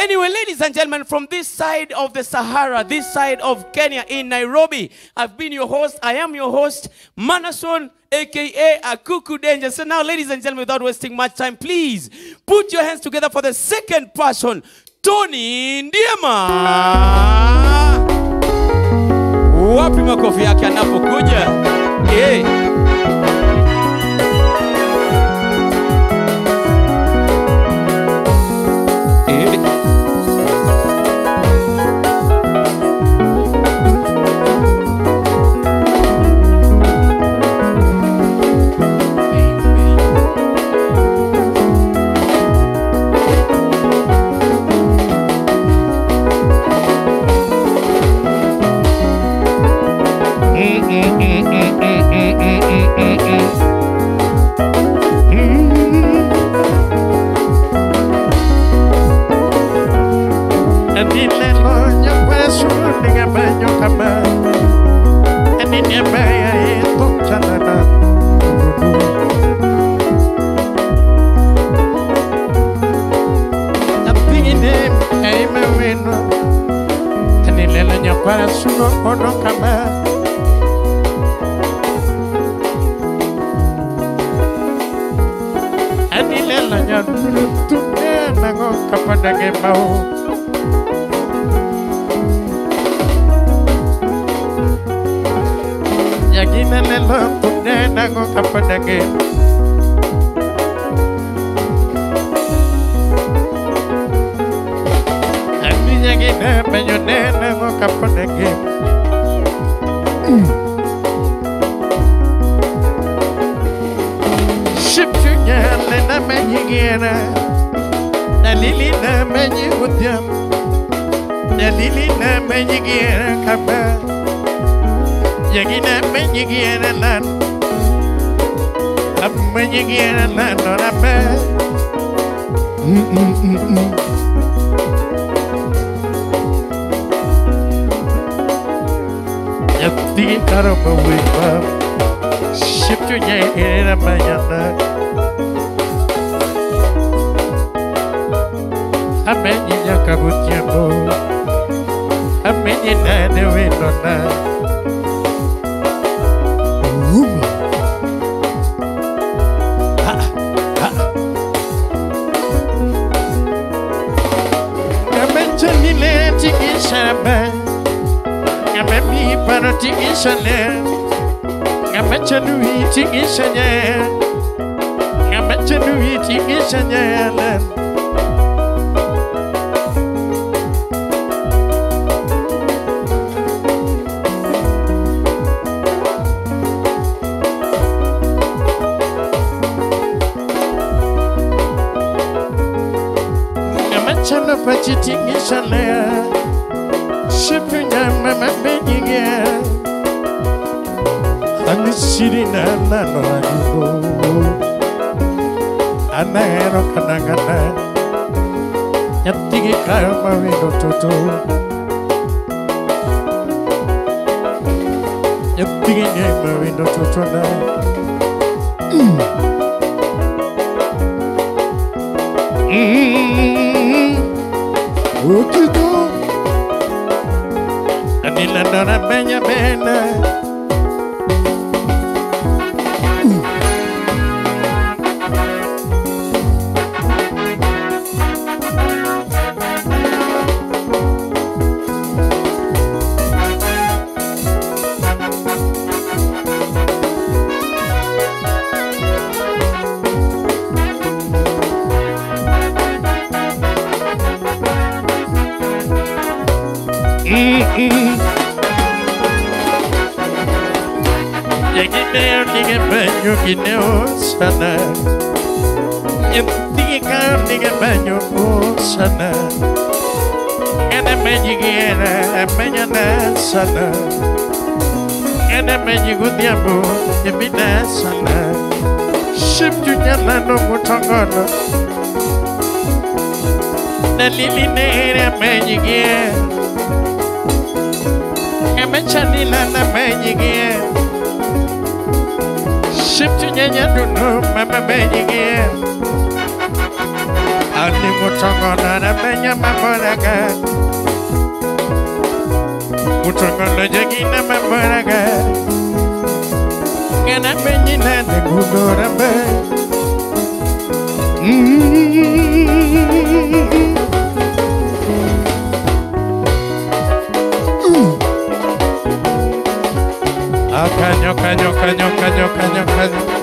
Anyway, ladies and gentlemen, from this side of the Sahara, this side of Kenya in Nairobi, I've been your host. I am your host, Manason, aka Akuku Danger. So now, ladies and gentlemen, without wasting much time, please put your hands together for the second person, Tony Ndiema. Wapi makofi yake anapokuja? Yeah. Ani mutongo na benya mamoraga. Mutongo na jagina mamoraga. Gana benyi na de gudorambe. Canyo, canyo, canyo, canyo, canyo, canyo.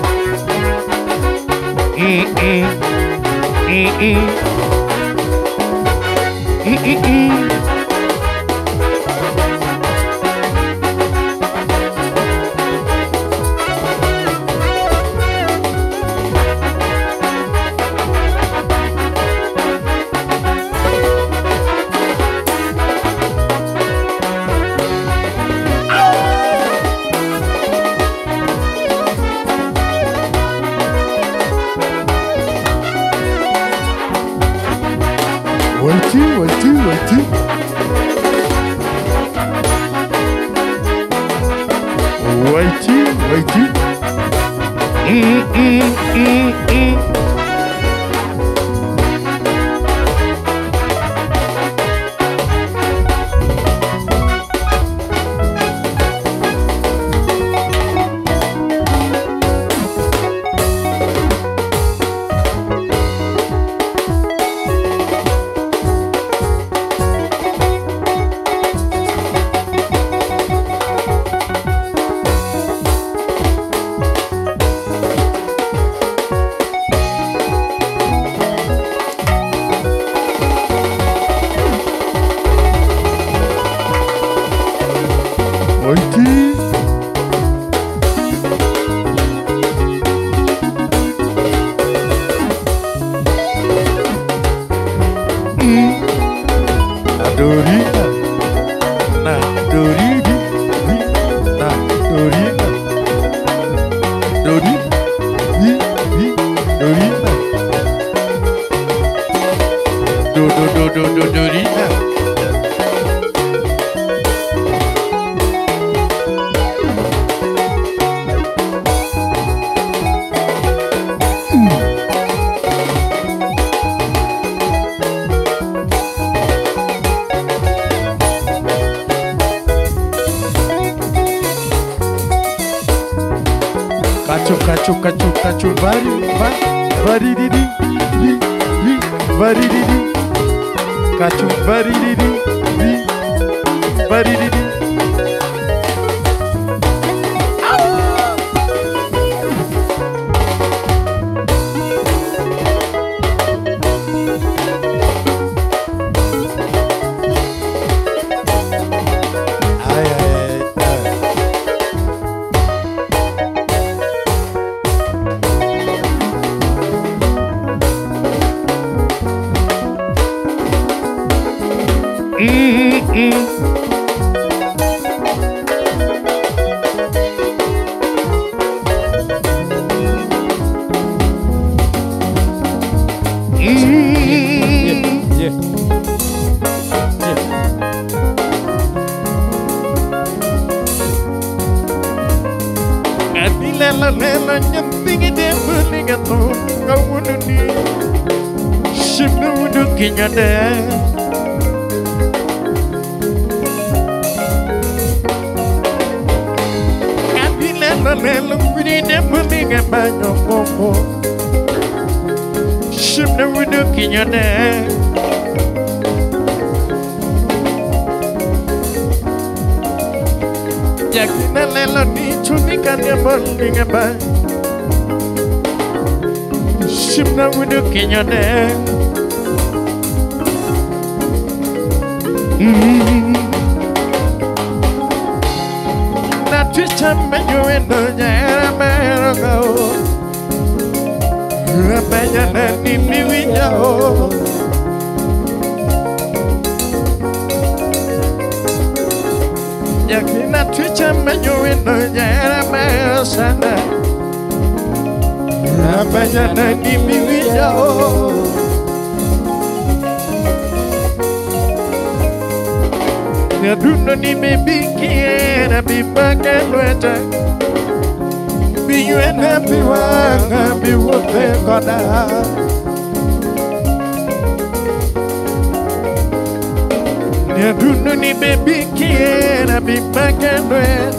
Ya dunu ni baby kiera bipaka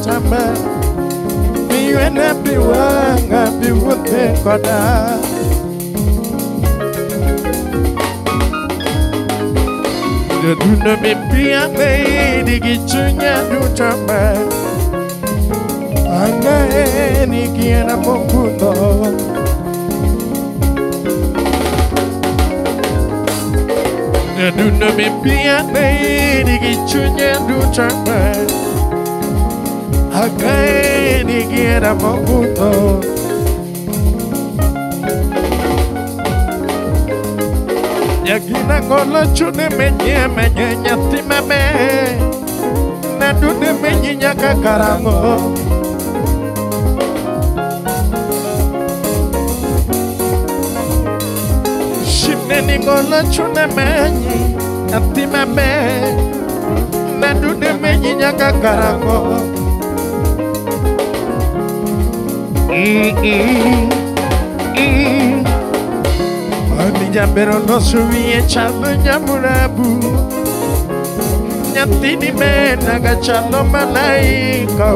tama. Miwena biwanga biwute koda. Ya dunu baby ame digichunya dutama. Anga ni kiera mokuno. Duna me pia ni gichunya dutama Akai ni gira mabuto Yakina kola chune menye nyati mame Na dune menye nyaka karamo Ni kola chune menyi ati mame na dune menyi nyaka karango Ani jambero no suwie chalo nyamurabu Nyati ni mena gachalo malaika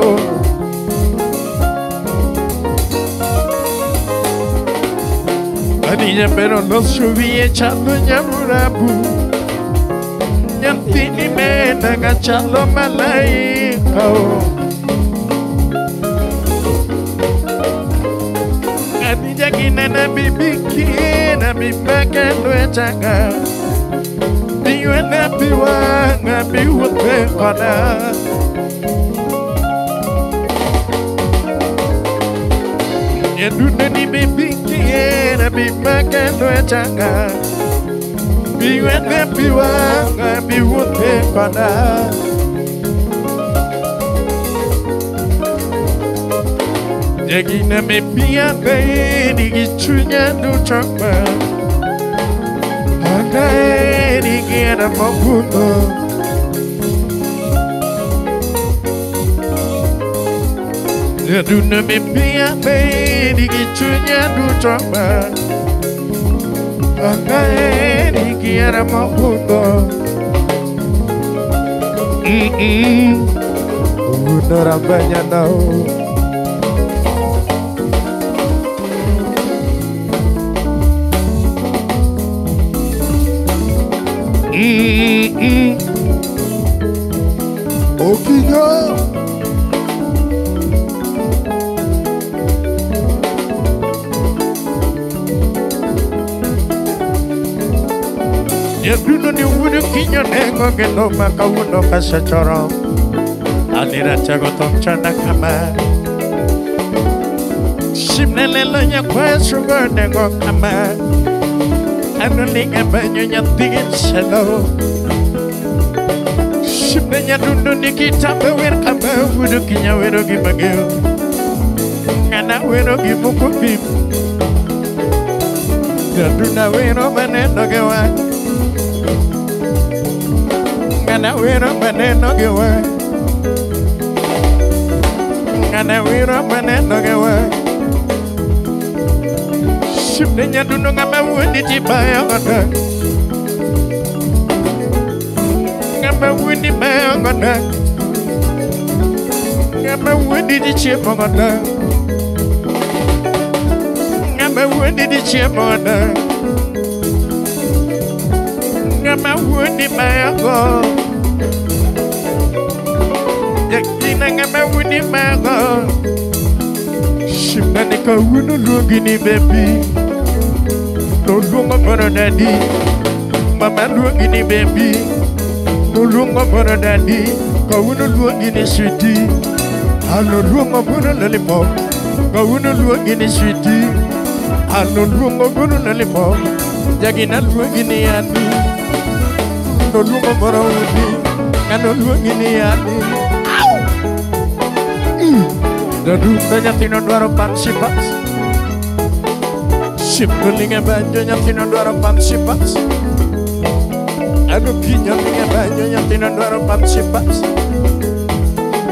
Niña pero no subí echando ñamurabu Ñantini mena agachando malaika Niña guinana bibiki na bibaka luechaga Biwena biwanga biwute kona Yaduna ni bibiki na bibaka luechaga Biwena biwanga biwute kona Yagina me pia ni gichunya dutama Anga ni gira mabuto Yaduna me pia ni gichunya dutama Anga ni gira mabuto Udara banyak tau Okinya Ya dulu ni wuri kinya nengo gelo maka uno kasa coro Alira jago tong chana kama Simnelelo nya kwa sugar nengo kama Anu ninga banyo nya tingin selo Shibnya dundu nikita bewer kama wudu kinya wero gimageo Ngana wero gimuku bim Daduna wero maneno gewa Ngana wero maneno gewa Ngana wero maneno gewa Shibnya dundu ngama wudu tibaya ngana Ngama windi mayangana Ngama windi di chemangana Ngama windi di chemangana Ngama windi mayango Yakina ngama windi mayango Shimnani ka wunu lungi ni baby No lunga para daddy Mama lungi ni baby Nulunga para daddy, kawuna luangi ni sweetie. Alo luanga para lollipop, kawuna luangi ni sweetie. Alo luanga para lollipop, jagina luangi ni ani. Nulunga para udi, kano luangi ni ani. Dadu tanya tino dwaro pansipas. Simpulinga banjo nyatino dwaro pansipas. Anu kinya lenga banyo nyatina dwaro pansipas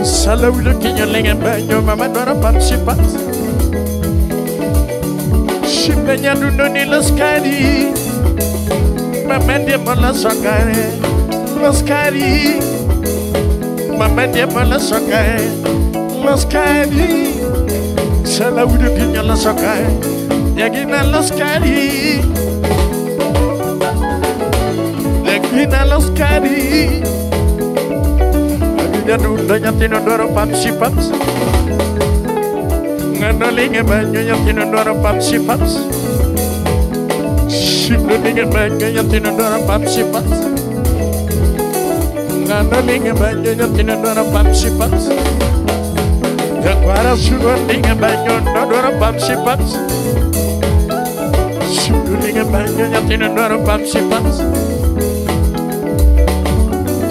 Salau lu kinya lenga banyo mama dwaro pansipas Shimenya duno ni laskari Mama dia mola sakare Los Cari, Mama dia mala sokai. Los Cari, Sala udah punya Los Sokai. Yagina Los Cari, Yagina Los Cari. Agina nunda nyatino doro papsi paps. Nganolinge banyo nyatino doro papsi paps. Shiblinge banyo nyatino doro papsi paps. Nganolinge banyo nyatino doro papsi paps. Jaguara surulinge banyo doro papsi paps. Shiblinge banyo nyatino doro papsi paps.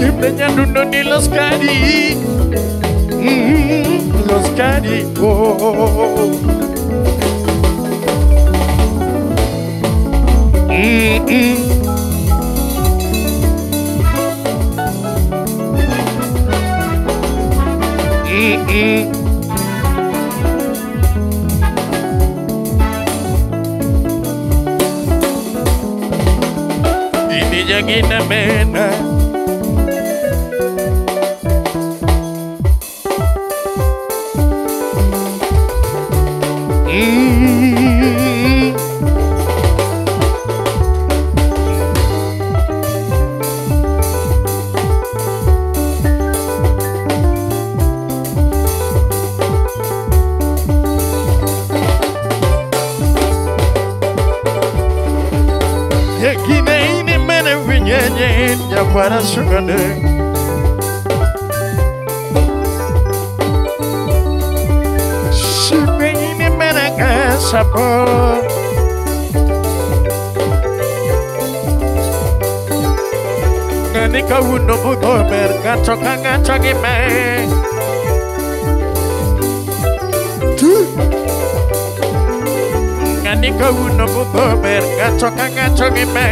Ibrenya dundo ni Los Cari. Los Cari, oh. Ini jagina mena. Para sugande Sibini menaka sabor Ngani kauno buto bergaco kangaco gime Ngani kauno buto bergaco kangaco gime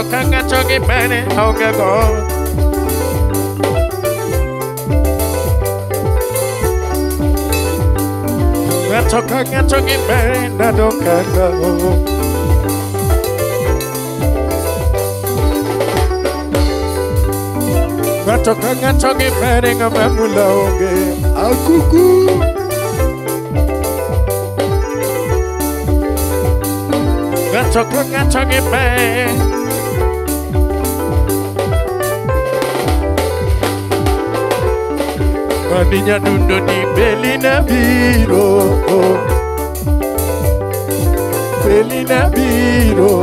Ngaco gimana kau gagal Ngaco gimana dong gagal Ngaco gimana ngamamuloge Akuku Ngaco gimana Maninya dundo di Belina Biro Belina Biro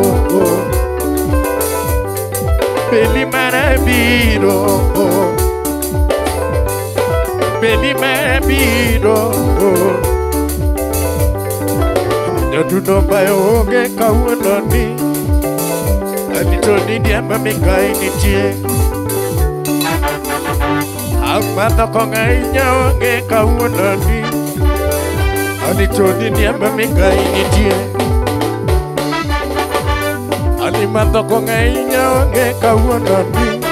Beli Mara Biro Beli Mara Biro Dundo bayo ge kaunoni Anitoni dia mamikai ni tie Mata kongai nyawange kaunani Ali chodi ni amamika ini tie Ali mata kongai nyawange kaunani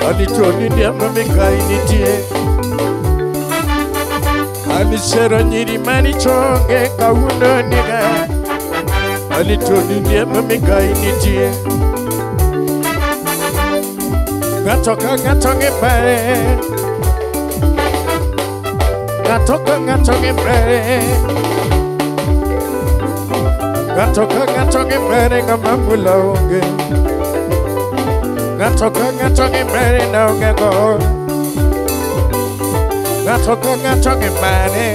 Ali chodi ni amamika ini tie Ali sero nyiri mani chonge kaunani Ali chodi ni amamika ini tie Ngaco gimana Ngaco gimana ngamamuloge Ngaco gimana naonge go Ngaco gimana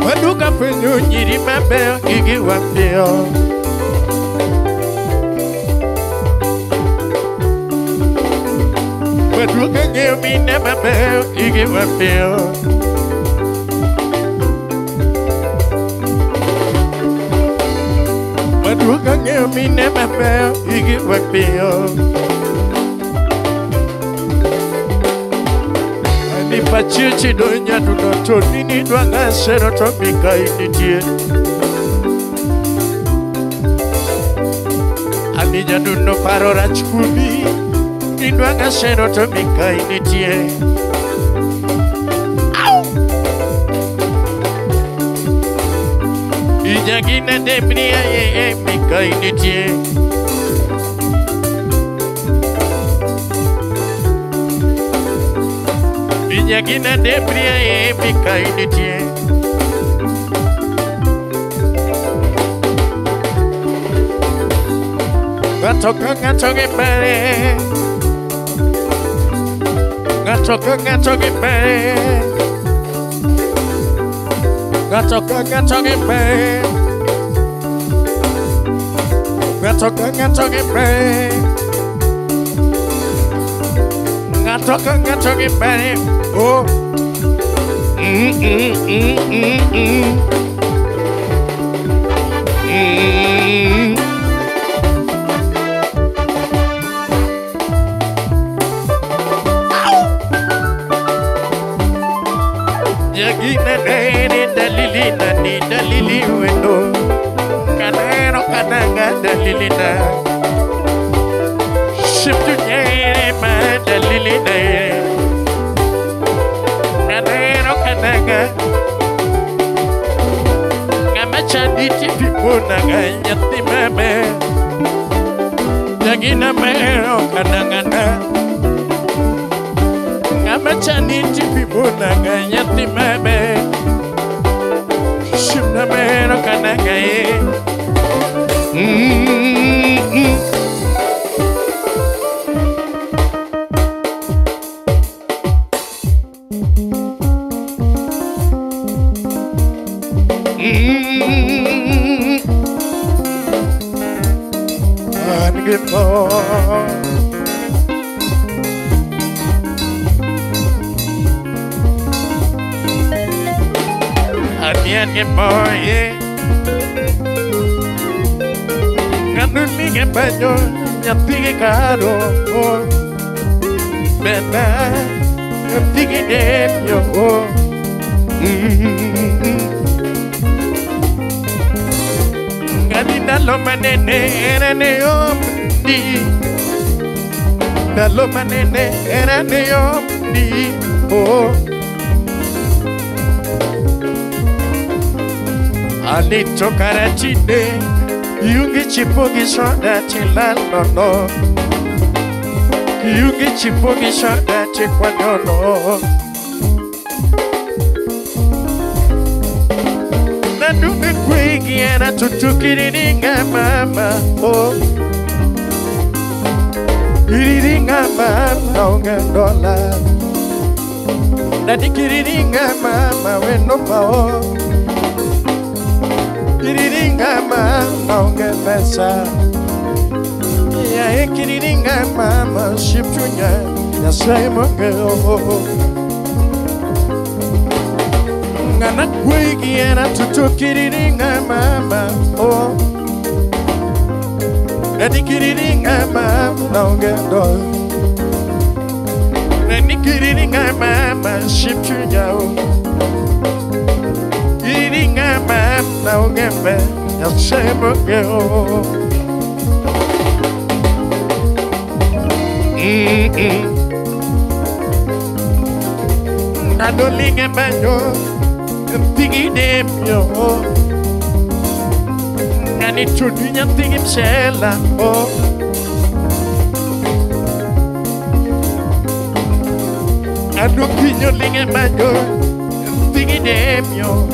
Maduka penyu nyiri mabel gigi wapio Maduka ngemi na mabel gigi wapio Maduka ngemi na mabel gigi wapio Ni pachichi donya dunoto nini dwanga sero topika initie Anija duno paro rachkumi Nidwanga shero to mikai nitie. Ijagina debria ye mikai nitie. Ijagina debria ye mikai nitie. Gatoka gibere. Gatoka gibere. Gatoka gibere. Gatoka gibere. Gatoka gibere. Oh. Yagina dalili wendo kanero kananga dalilina shiftu nyere ma dalilina kanero kananga ngamachandi pipona ganyati mame yagina mero kananga ngamachandi pipona ganyati mame shimna mero kananga Anian ke boye Kanuni ke banyo Nyapige karo Bena Nyapige demyo Ngani nalo manene Erane yomdi Nalo manene Erane yomdi Alito karachine Yungi chipogi shoda chilalono Yungi chipogi shoda chikwanono Nadume kwegi era tutukiriringa mama Oh Kiriringa mama onga dola Nadikiriringa mama weno mao Kiriringa mama ongeza Ya kiriringa mama shipchunya Ya saimo geo Ngana kwegi era tutu kiriringa mama Oh Nani kiriringa mama ongeza Nani kiriringa mama shipchunya Kiriringa mama ongeza Ya saimo geo Nadolinga banyo Tigi demyo Nani chudunya tigi mshela Adukinyo linga banyo Tigi demyo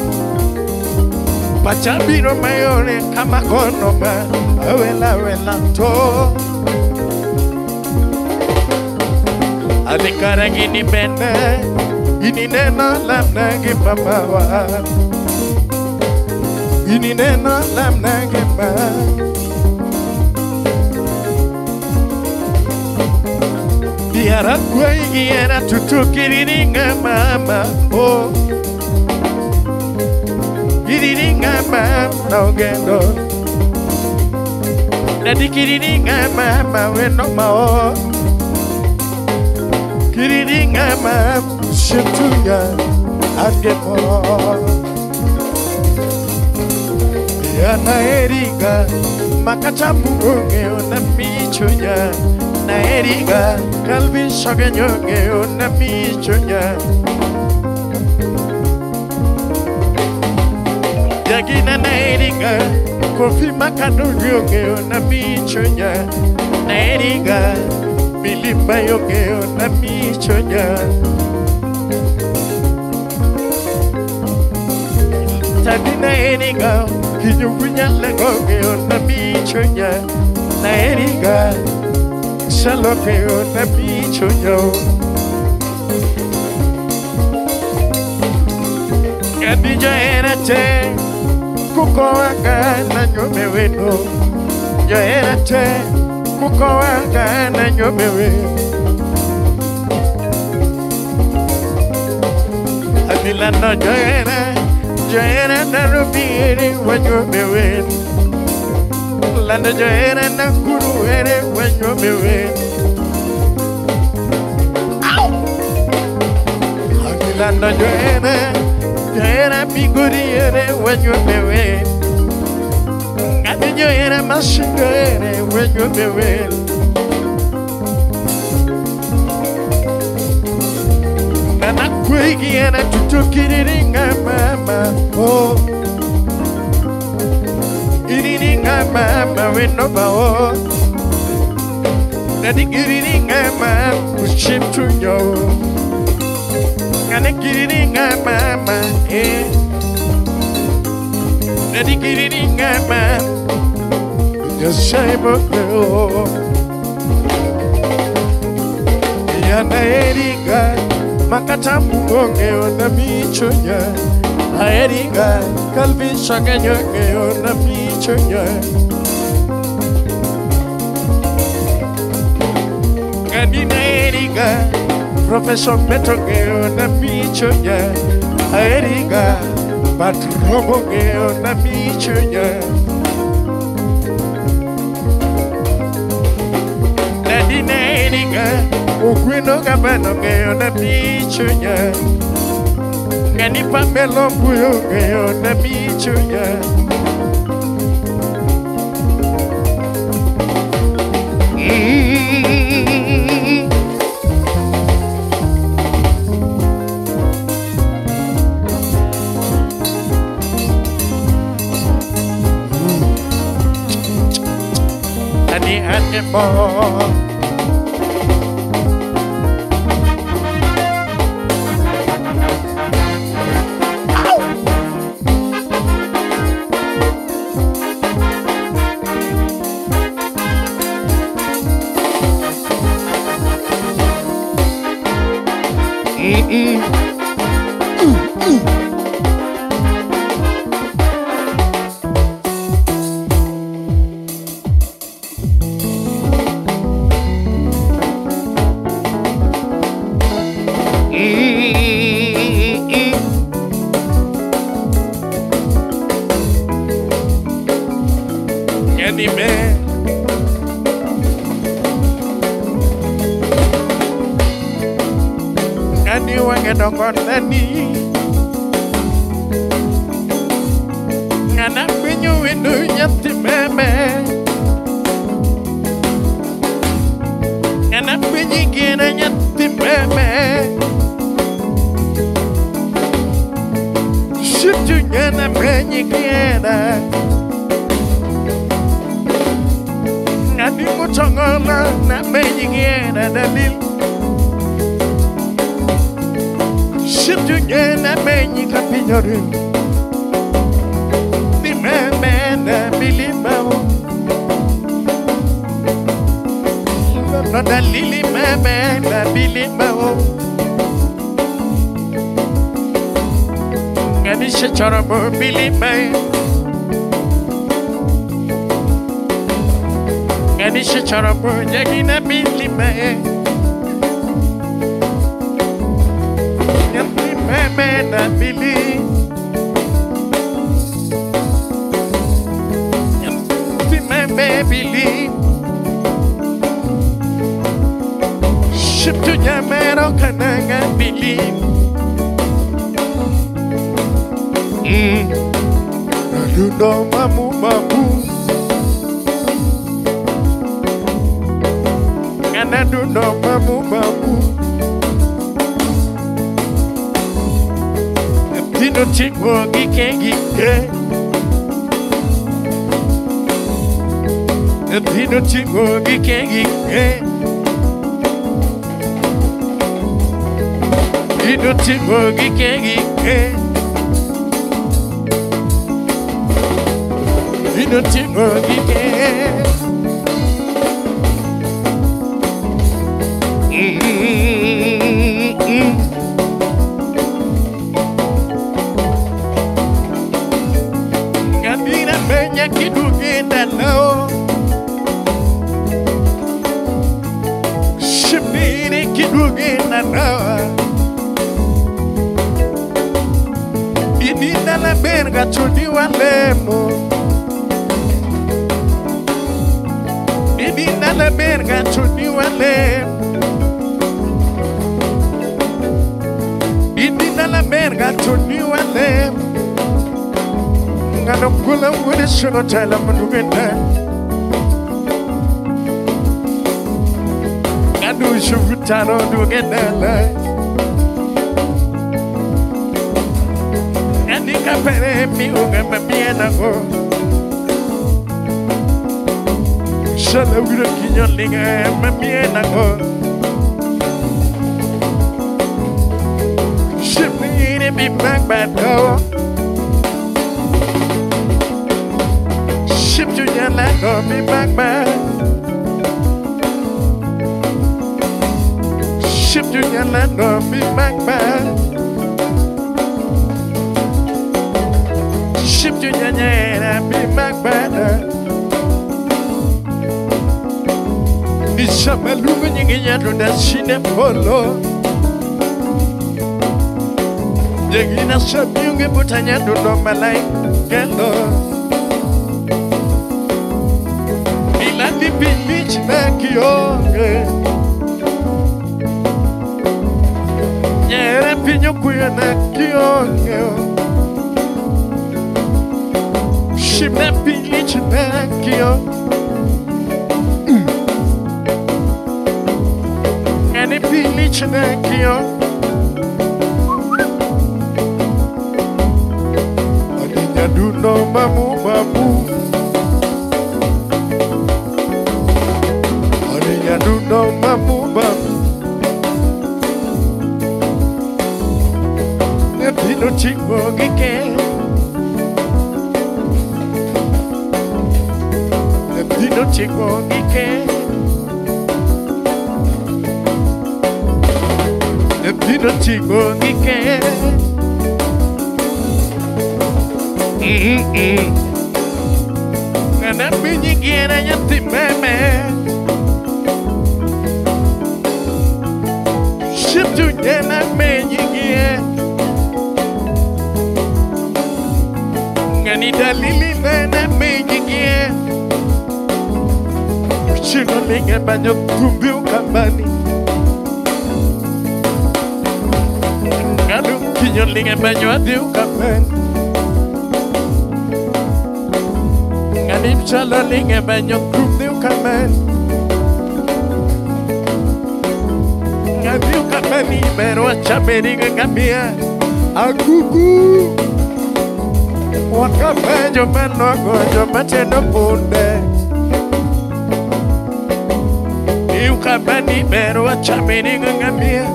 Pachabiro mayore kama kono ba Awela to Adikara gini bende Ini neno lamna gipapawa Ini neno lamna gipa Biara kwe giera tutu kiriringa mama Oh Kiriringa mama ogendo Nadi kiriringa mama weno mao Kiriringa mama shituya agepo Ya na eriga makachapu onge ona michunya na eriga kalbi shaganyoge na michonya Yagina na eriga kofi makano yoge na michonya na eriga milimba yoge na michonya Tagina eriga kinyunya legoge na michonya na eriga shaloke na michonya Kadija erate kukoaka na nyome weno Jaerate kukoaka na nyome weno Adilana Jaera na rubiere wa nyome weno Landa jaera na kuruere wa nyome weno Adilana Jaera biguriere when you be away. And then you hear a machine when you be away. And I'm quick and I took it in a mama. Oh, eating a mama with no power. That it eating a man was ship to you. Can I get it in my mama? Eh? Let it get it in my mama. Just shame of girl. Yana Erika, Makatambu on the beach. Erika, Calvin Shaganyo on the beach. Canina Erika. Professor Petro na michonya Erika Patrobo na michonya Nadine Erika Ukwino Gabano na michonya Gani Pamelo Puyo na michonya Anymore. Ship to Yamero, Kananga, believe. You know, Mamu, Mamu. Nadu no mamu mamu. Dino chico gike gike. Dino chico gike gike. Dino chico gike gike. Dino chico gike. Gabina benya kidugenda nao. Shibini kidugenda nao. Idina la berga chudi walemo. Idina la berga chudi walemo. Idina la berga chudi walemo. Ngano kula wuri shono tala mundugenda. Ngano shuvutano dugenda la. Ngani kapere mi unga mabiena go. Shala wuro kinyo linga mabiena go. Shipini mi bagbado. Ship to your land or me back back. Ship to your land or me back back. Ship to your land and be back back. Ishama lugu nyingi yadu da shine polo. Yegina shabiunge butanya duno malai gelo. Ilandi bilich na kionge. Nyere pinyo kuya na kionge. Shimna bilich na kionge. Nyere bilich na kionge. Adinya duno mamu mamu. Do no mamu mamu. Pino chico gike. Pino chico gike. Pino chico gike. Nana pinyi gira yanti meme. Ship to Dana Mayigye. Ganita Lily Nana Mayigye. Shinoling and Banyo Kumbu Kambani. Gadu Kinyoling and Banyo Adu Kamban. Ganim Chaloling and Banyo Kumbu Kamban. Gabiu kamani pero chameringa gambia agugu wakabejo manogo jo matendo punde Iu kamani pero chameringa gambia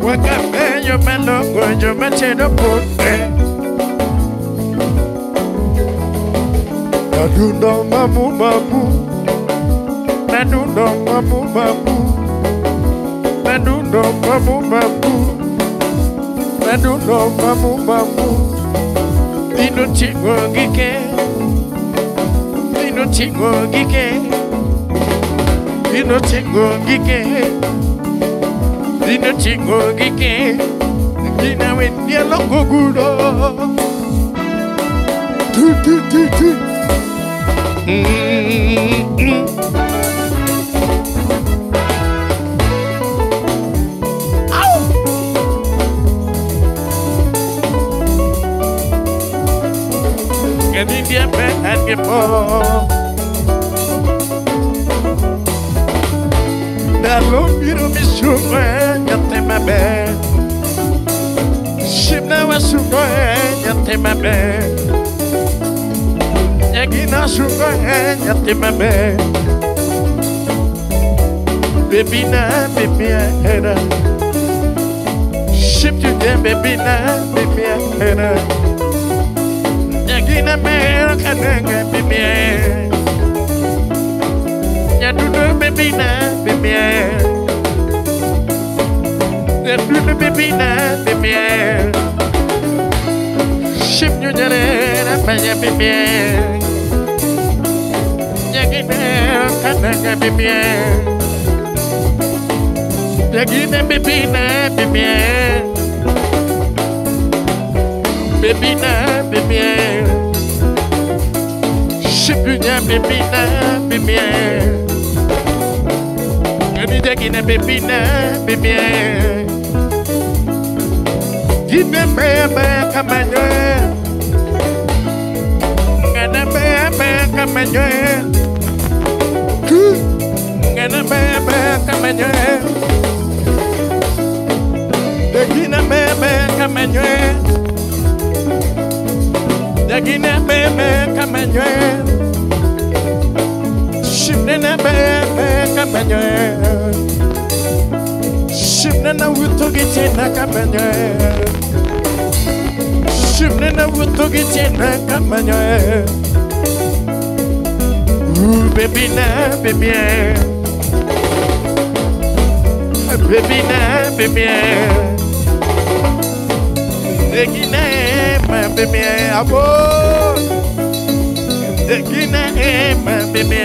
wakabejo manogo jo matendo punde Adundo mamu mamu Nadundo mamu mamu. Nadundo mamu mamu. Nadundo mamu mamu. Dino chico gike. Dino chico gike. Dino chico gike. Dino chico gike. Dina wendia longo gudo. Tu. And India and get more. Nalo biro misugo nyate mabe. Shibna wasugo nyate mabe. Yagina sugo nyate mabe. Baby na baby era. Ship to them baby na baby era. Yagina me kananga baby. Yadudo baby na baby. Yadudo baby na baby. Ship you jare paya baby. Yagina kananga baby. Yagina baby na baby. Baby na baby. Ship you jare baby na baby. Yagina baby na baby. Give me baby come on you. Gonna baby come on you. Gonna baby come on you. Yagina baby come on you. Yagina baby come on you. Shipna baby come on you. Shipna wuto gitena come on you. Shipna wuto gitena come on you. Ooh baby na baby. Baby na baby. Yagina my baby abo. Yagina my baby.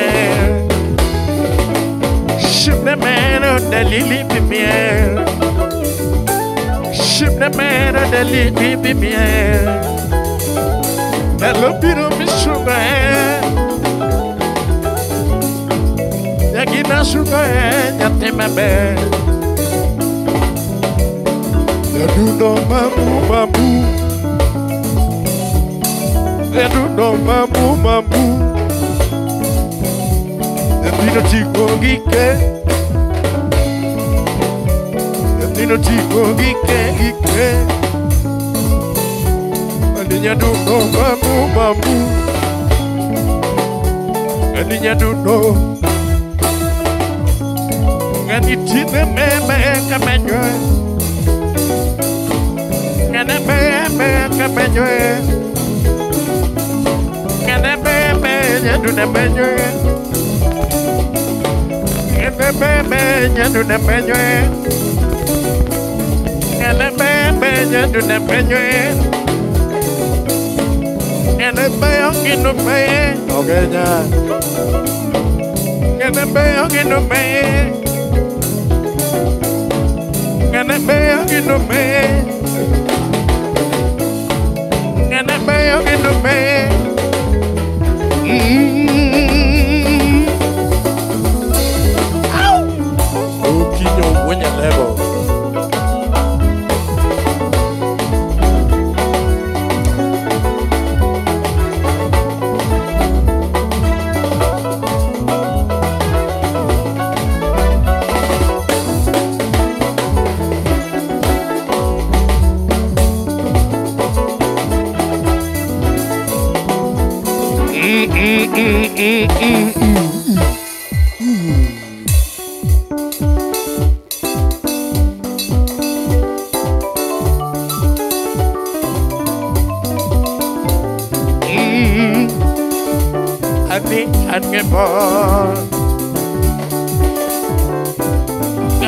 Shipna man of the lily baby. Shipna man of the lily baby. I love you to be sugar. Yagina sugar yate my bed. You know mamu mamu. You know mamu mamu. You know chico gike. You know chico gike gike. And you know mamu mamu. And you know. And you did the man come and join. Gonna be come and join. Gonna be you do the banjo. Gonna be you do the banjo. Gonna be you do the banjo. Gonna be you do the banjo. Okay, yeah. Gonna be you do the banjo. Gonna be you do the banjo. And I'm in the man. Oh, Kino, when you level.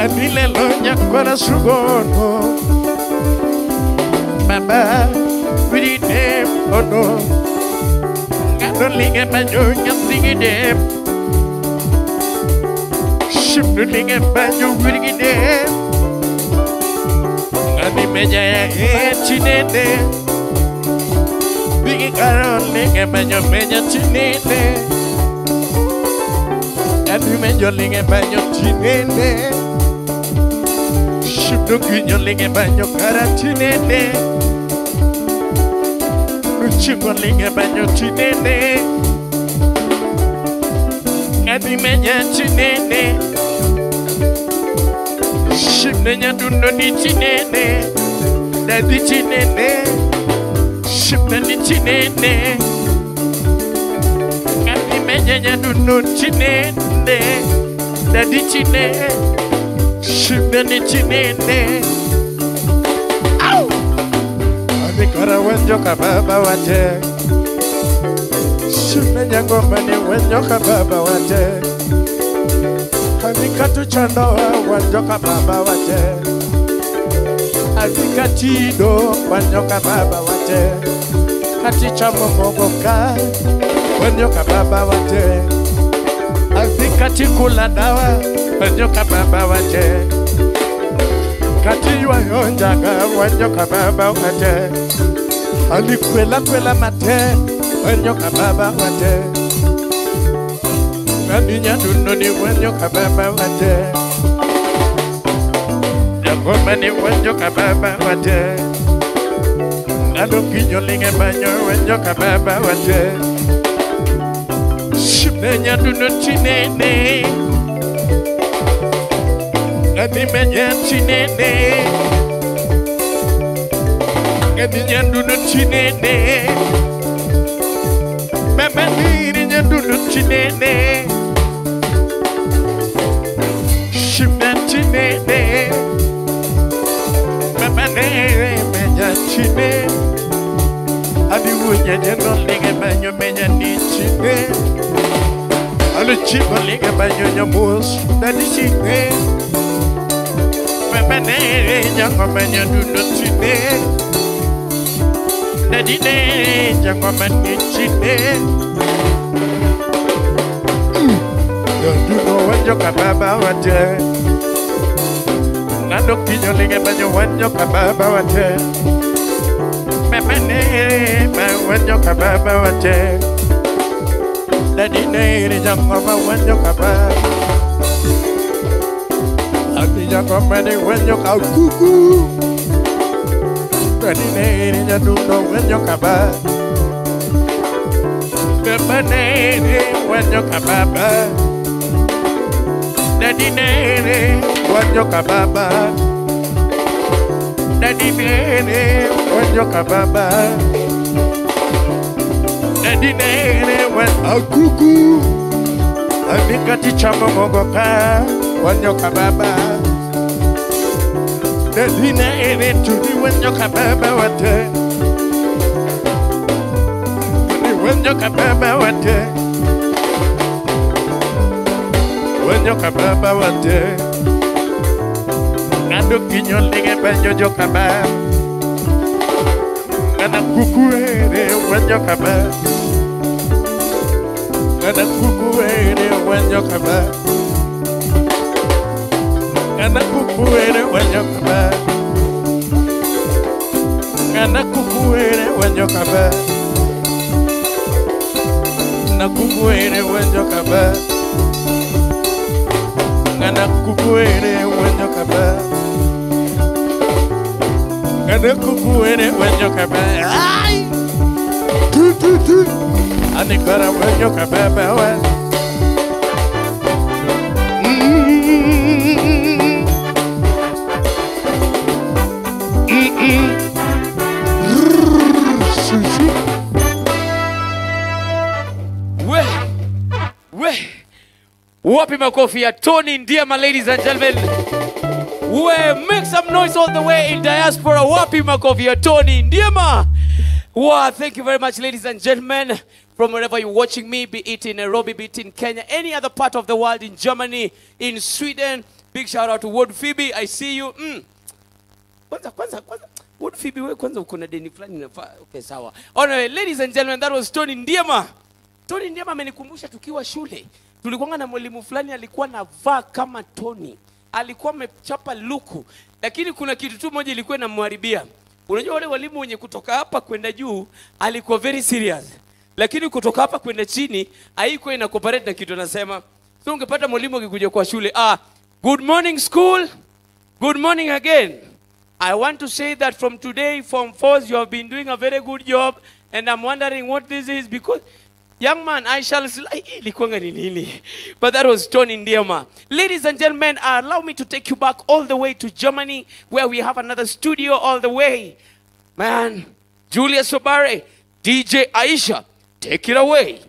Adile lonya kora sugono Baba wiri dem ono Gado linge banyo nyatigi dem Shipnu linge banyo wiri dem Gadi meja ya chinene Bigi karo linge banyo meja chinene Gadi meja linge banyo chinene Shipnu kinyo linge banyo kara chinene Chiko linge banyo chinene Gadi meja chinene Nenya duno ni chinene, daddy chinene, shipna ni chinene. Ngani menya duno chinene, daddy chinene, shipna ni chinene. Ow! Amikara wenjo kababa wate, shipna nyangoma ni wenjo kababa wate. Amikatu chando wanjoka baba wate, amikatido wanjoka baba wate, kati chamo mogoka wanjoka baba wate, amikati kula dawa wanjoka baba wate, kati wayonjaga wanjoka baba wate, amikwela mate wanjoka baba wate. Niña duno ni wenyo kababa wate, Yagoma ni wenyo kababa wate, Nado kinyo linge banyo wenyo kababa wate. Shibnenya duno chinene, Nani menya chinene, Niña duno chinene, Mama niña duno chinene. Chinene, Mama menya chine, Adi wunya jeno linge banyo menya ni chine, Alu chipo linge banyo nyamus dadi chine, Mama nyango menya duno chine, Dadi nyango menya chine. Duno wanyo kababa wate, Nado kinyo linge banyo wanyo kababa wate, Memene wanyo kababa wate, Dadi ne jangoma wanyo kababa, Adi jangoma ne wanyo kuku, Dadi ne jaduno wanyo kababa, Memene wanyo kababa. Daddy nene wanyo kababa, Daddy nene wanyo kababa, Daddy nene wanyo kuku, Amikati chamo mogoka wanyo kababa, Daddy nene tudi wanyo kababa wate, wanyo kababa wate. Wanyo kababa wate, Nado kinyo linge banyo jo kababa, Nana kukuere wanyo kababa, Nana kukuere wanyo kababa, Nana kukuere wanyo kababa, Nana kukuere wanyo kababa, Nana kukuere wanyo kababa. Ngana kukuere wanyo kaba, Ngana kukuere wanyo kaba, ay, tu, Anikara wanyo kaba bawa, Wapi makofi ya Tony Ndiema, ladies and gentlemen. Make some noise all the way in diaspora. Wapi makofi ya Tony Ndiema. Wow, thank you very much, ladies and gentlemen. From wherever you're watching me, be it in Nairobi, be it in Kenya, any other part of the world, in Germany, in Sweden. Big shout out to Wood Phoebe. I see you. Kwanza. Wood Phoebe, wewe kwanza uko na deni fulani nafaa. Okay, sawa. Anyway, ladies and gentlemen, that was Tony Ndiema. Tony Ndiema amenikumbusha tukiwa shule. Tulikuwa na mwalimu fulani alikuwa anavaa kama Tony. Alikuwa amechapa luku. Lakini kuna kitu tu moja ilikuwa inamharibia. Unajua wale walimu wenye kutoka hapa kwenda juu alikuwa very serious. Lakini kutoka hapa kwenda chini haikuwa ina cooperate na kitu anasema. So ungepata mwalimu akikuja kwa shule, good morning school. Good morning again. I want to say that from today, Form 4s, you have been doing a very good job. And I'm wondering what this is because Young man, I shall but that was Tony Ndiema. Ladies and gentlemen, allow me to take you back all the way to Germany, where we have another studio all the way. Man, Julius Sobare, DJ Aisha, take it away.